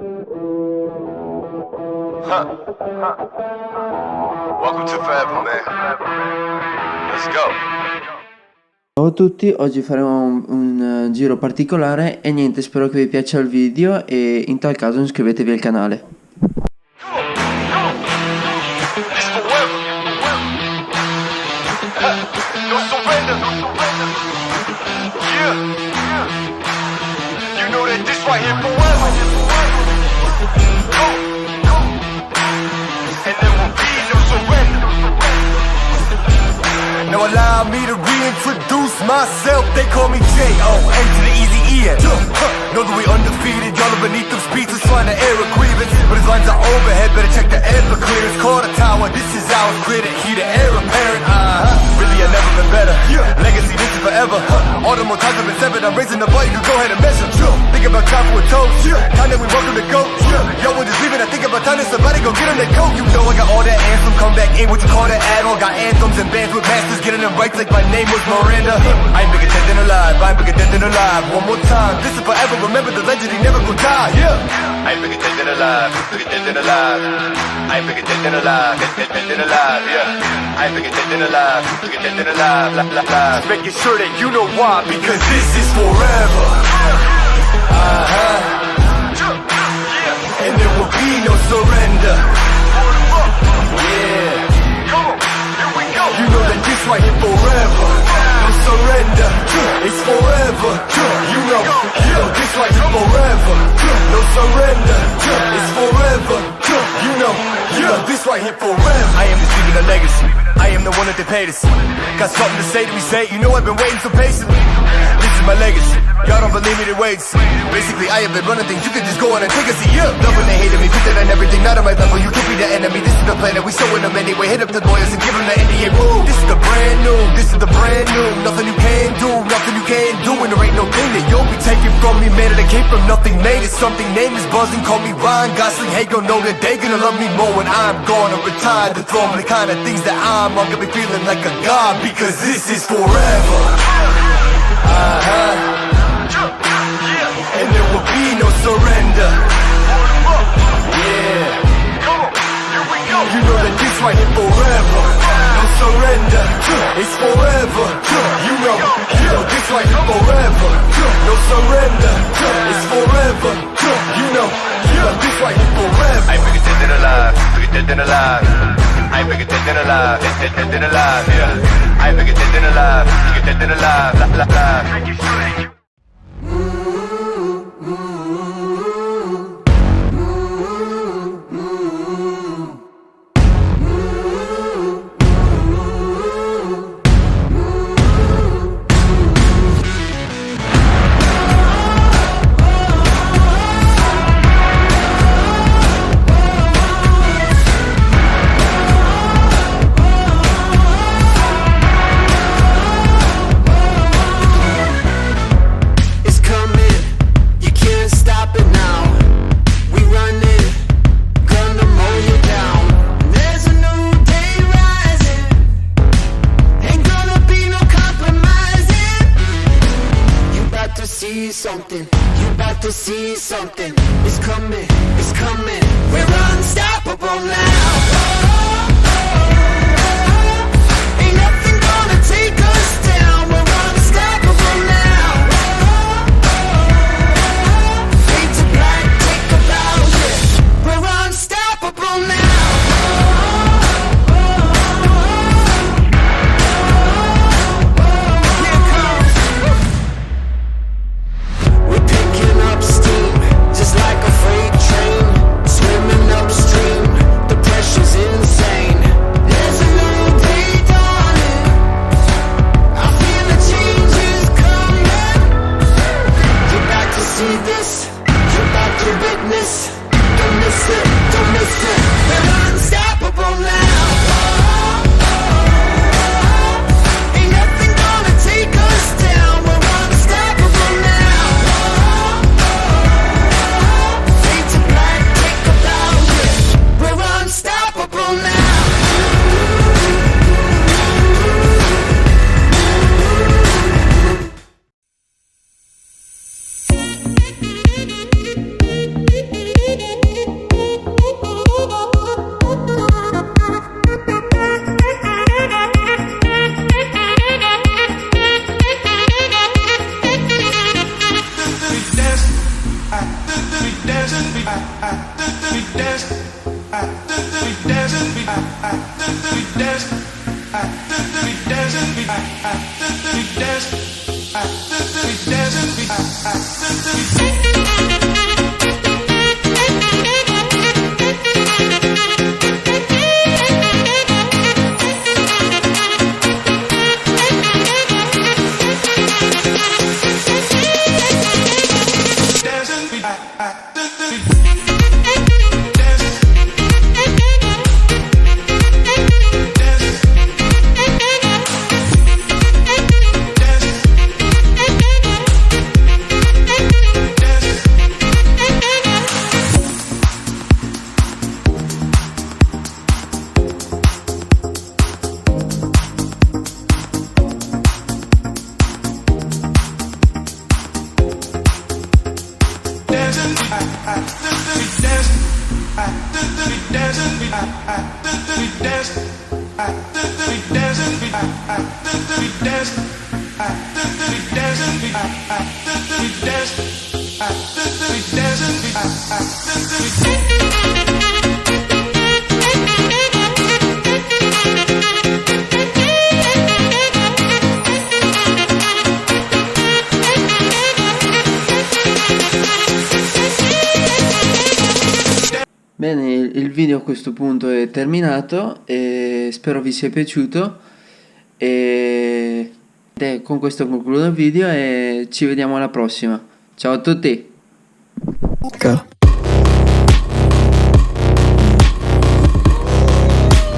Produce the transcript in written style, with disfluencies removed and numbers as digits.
Welcome to Forever, man. Let's go. Ciao a tutti, oggi faremo un giro particolare e niente, spero che vi piaccia il video e in tal caso iscrivetevi al canale. You know that this right here forever. And there will be no surrender. Now allow me to reintroduce myself. They call me J.O.A. to the easy E-N. Know that we undefeated. Y'all are beneath them speeches trying to air a grievance, but his lines are overhead. Better check the air for clearance. Call the tower. This is ours. Clear the heat. The air apparent. Really, I've never been better. Legacy, this is forever. All the more times I've been severed. I'm raising the bar. You can go ahead and measure. Think about time for a toast. Time that we welcome to go. Yo, we're just leaving. I think about time that somebody go get them that coat. You know I got all that anthem. Come back in. What you call that add-on? Got anthems and bands with masters. Getting them right like my name was Miranda. I ain't bigger dead than alive. I ain't bigger dead than alive. One more time. This is forever. Remember the legend. He never gon' die. I ain't bigger dead than alive. Bigger dead than alive. I ain't bigger dead than alive. Dead than alive. I ain't bigger dead than alive. Bigger dead than alive. Just making sure that you know why. Because this is forever. And there will be no surrender. Yeah. You know that this right here forever. No surrender. It's forever. You know this right here forever. No surrender. It's forever. You know this right here forever. I am just leaving a legacy. I am the one that they paid to see. Got something to say to me, say. You know I've been waiting so patiently. This is my legacy. Y'all don't believe me, then wait and see. Basically, I have been running things. You can just go on and take a seat. Loving they hated me, put that on everything. Not on my level. You can't be the enemy. This is the plan that we showing them anyway. Hit up the lawyers and give them the NDA. Woo! This is the brand new. This is the brand new. Nothing you can do. Nothing you can do. And there ain't no thing that you'll be taking from me. Man, that came from nothing. Made it something. Name is buzzing. Call me Ryan Gosling. Hey, gon' know that they gonna love me more when I'm gonna retire. The throne, the kind of things that I'm gonna be feeling like a god. Because this is forever. And there will be no surrender. Yeah. You know that this right here forever. No surrender. It's forever. You know this right here forever. No surrender. It's forever. You know this right here forever. I ain't bigger dead than alive. Bigger dead than alive. I ain't bigger dead than alive. Dead than alive. Yeah. I ain't bigger dead than alive. Bigger dead than alive. Something, you about to see something. It's coming, it's coming. We're unstoppable now. Ain't nothing gonna take us down. We're unstoppable now. Fade to black, take a bow, yeah. We're unstoppable now. Here it comes. We're picking up steam, just like a freight train, swimming upstream. The pressure's insane. There's a new day dawning. I feel the change is coming. You're about to see this. You're about to witness. Don't miss it. Don't miss it. We're unstoppable now. Ain't nothing gonna take us down. We're unstoppable now. Fade to black, take a bow, yeah. We're unstoppable now. Bene, il video a questo punto è terminato e spero vi sia piaciuto e con questo concludo il video e ci vediamo alla prossima. Ciao a tutti! Go.